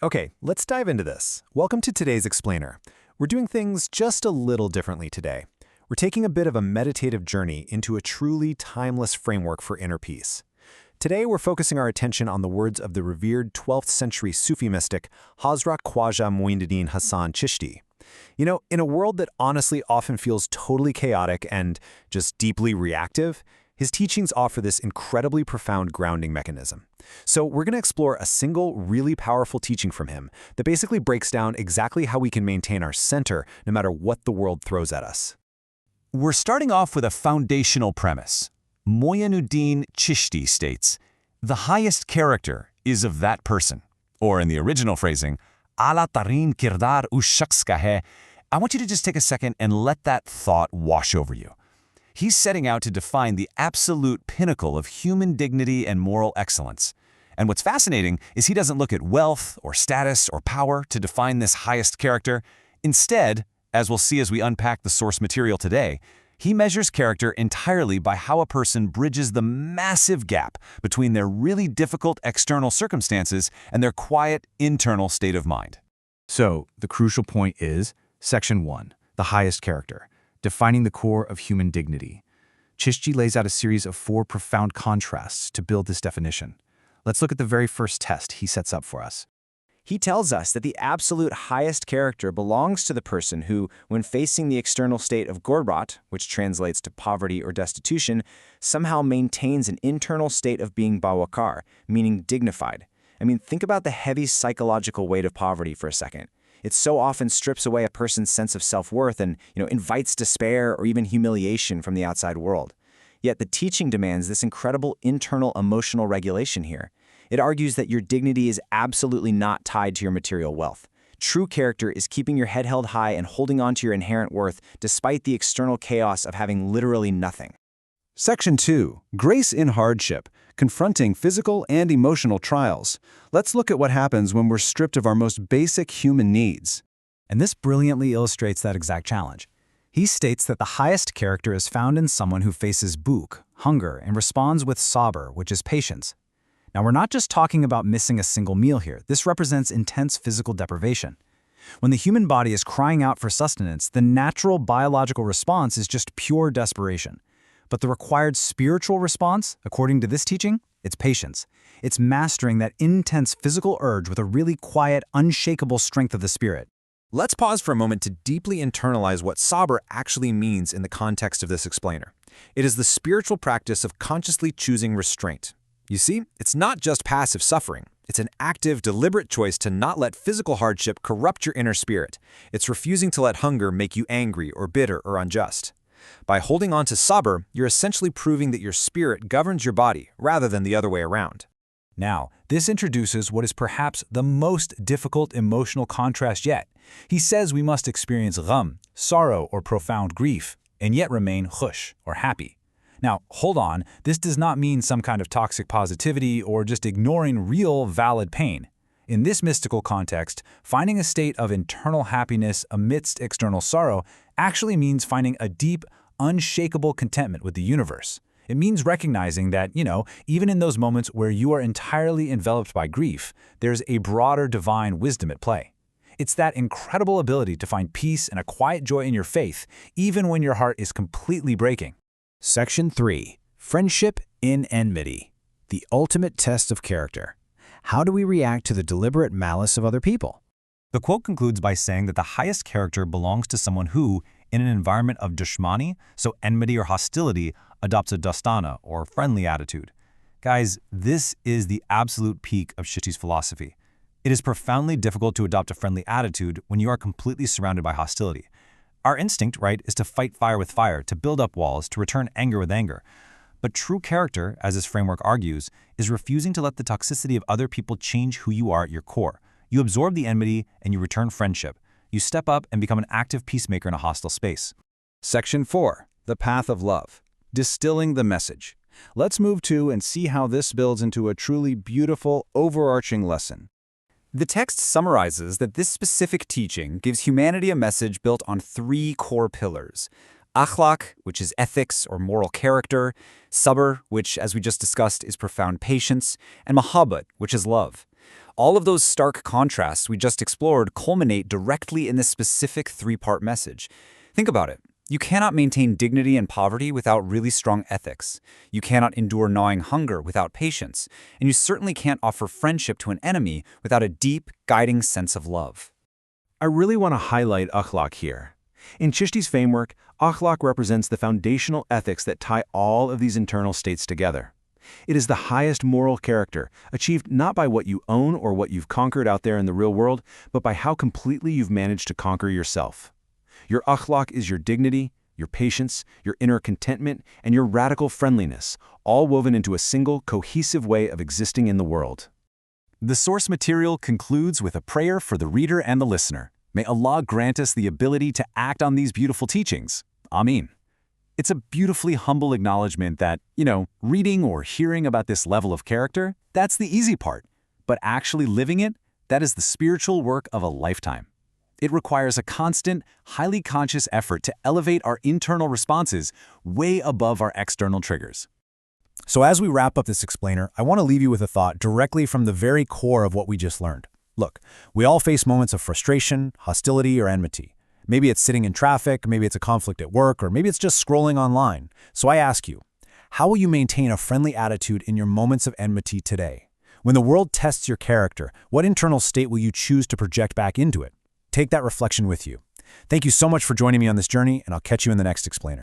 Okay, let's dive into this. Welcome to today's explainer. We're doing things just a little differently today. We're taking a bit of a meditative journey into a truly timeless framework for inner peace. Today, we're focusing our attention on the words of the revered 12th century Sufi mystic Hazrat Khawaja moinudeen Hassan Chishty. You know, in a world that honestly often feels totally chaotic and just deeply reactive, his teachings offer this incredibly profound grounding mechanism. So we're going to explore a single, really powerful teaching from him that basically breaks down exactly how we can maintain our center no matter what the world throws at us. We're starting off with a foundational premise. Moinudeen Chishty states, "The highest character is of that person." Or in the original phrasing, "Ala tarin kirdar us shakhs ka hai." I want you to just take a second and let that thought wash over you. He's setting out to define the absolute pinnacle of human dignity and moral excellence. And what's fascinating is he doesn't look at wealth or status or power to define this highest character. Instead, as we'll see as we unpack the source material today, he measures character entirely by how a person bridges the massive gap between their really difficult external circumstances and their quiet internal state of mind. So, the crucial point is Section 1, the highest character, defining the core of human dignity. Chishti lays out a series of 4 profound contrasts to build this definition. Let's look at the very first test he sets up for us. He tells us that the absolute highest character belongs to the person who, when facing the external state of gorbat, which translates to poverty or destitution, somehow maintains an internal state of being bawakar, meaning dignified. I mean, think about the heavy psychological weight of poverty for a second. It so often strips away a person's sense of self-worth and, invites despair or even humiliation from the outside world. Yet the teaching demands this incredible internal emotional regulation here. It argues that your dignity is absolutely not tied to your material wealth. True character is keeping your head held high and holding on to your inherent worth despite the external chaos of having literally nothing. Section 2. Grace in Hardship, Confronting Physical and Emotional Trials. Let's look at what happens when we're stripped of our most basic human needs. And this brilliantly illustrates that exact challenge. He states that the highest character is found in someone who faces buk, hunger, and responds with sabr, which is patience. Now, we're not just talking about missing a single meal here. This represents intense physical deprivation. When the human body is crying out for sustenance, the natural biological response is just pure desperation. But the required spiritual response, according to this teaching, it's patience. It's mastering that intense physical urge with a really quiet, unshakable strength of the spirit. Let's pause for a moment to deeply internalize what sabr actually means in the context of this explainer. It is the spiritual practice of consciously choosing restraint. You see, it's not just passive suffering. It's an active, deliberate choice to not let physical hardship corrupt your inner spirit. It's refusing to let hunger make you angry or bitter or unjust. By holding on to sabr, you're essentially proving that your spirit governs your body rather than the other way around. Now, this introduces what is perhaps the most difficult emotional contrast yet. He says we must experience gham, sorrow or profound grief, and yet remain khush, or happy. Now, hold on, this does not mean some kind of toxic positivity or just ignoring real, valid pain. In this mystical context, finding a state of internal happiness amidst external sorrow actually means finding a deep, unshakable contentment with the universe. It means recognizing that, even in those moments where you are entirely enveloped by grief, there's a broader divine wisdom at play. It's that incredible ability to find peace and a quiet joy in your faith, even when your heart is completely breaking. Section 3. Friendship in Enmity, the ultimate test of character. How do we react to the deliberate malice of other people? The quote concludes by saying that the highest character belongs to someone who, in an environment of dushmani, so enmity or hostility, adopts a dostana, or friendly attitude. Guys, this is the absolute peak of Chishti's philosophy. It is profoundly difficult to adopt a friendly attitude when you are completely surrounded by hostility. Our instinct, right, is to fight fire with fire, to build up walls, to return anger with anger. But true character, as this framework argues, is refusing to let the toxicity of other people change who you are at your core. You absorb the enmity and you return friendship. You step up and become an active peacemaker in a hostile space. Section 4. The Path of Love, Distilling the Message. Let's move to and see how this builds into a truly beautiful, overarching lesson. The text summarizes that this specific teaching gives humanity a message built on 3 core pillars. Akhlaq, which is ethics or moral character, sabr, which, as we just discussed, is profound patience, and mahabbat, which is love. All of those stark contrasts we just explored culminate directly in this specific three-part message. Think about it. You cannot maintain dignity in poverty without really strong ethics. You cannot endure gnawing hunger without patience. And you certainly can't offer friendship to an enemy without a deep, guiding sense of love. I really want to highlight akhlaq here. In Chishti's framework, akhlaq represents the foundational ethics that tie all of these internal states together. It is the highest moral character, achieved not by what you own or what you've conquered out there in the real world, but by how completely you've managed to conquer yourself. Your akhlaq is your dignity, your patience, your inner contentment, and your radical friendliness, all woven into a single, cohesive way of existing in the world. The source material concludes with a prayer for the reader and the listener. May Allah grant us the ability to act on these beautiful teachings. Ameen. It's a beautifully humble acknowledgement that, reading or hearing about this level of character, that's the easy part. But actually living it, that is the spiritual work of a lifetime. It requires a constant, highly conscious effort to elevate our internal responses way above our external triggers. So as we wrap up this explainer, I want to leave you with a thought directly from the very core of what we just learned. Look, we all face moments of frustration, hostility, or enmity. Maybe it's sitting in traffic, maybe it's a conflict at work, or maybe it's just scrolling online. So I ask you, how will you maintain a friendly attitude in your moments of enmity today? When the world tests your character, what internal state will you choose to project back into it? Take that reflection with you. Thank you so much for joining me on this journey, and I'll catch you in the next explainer.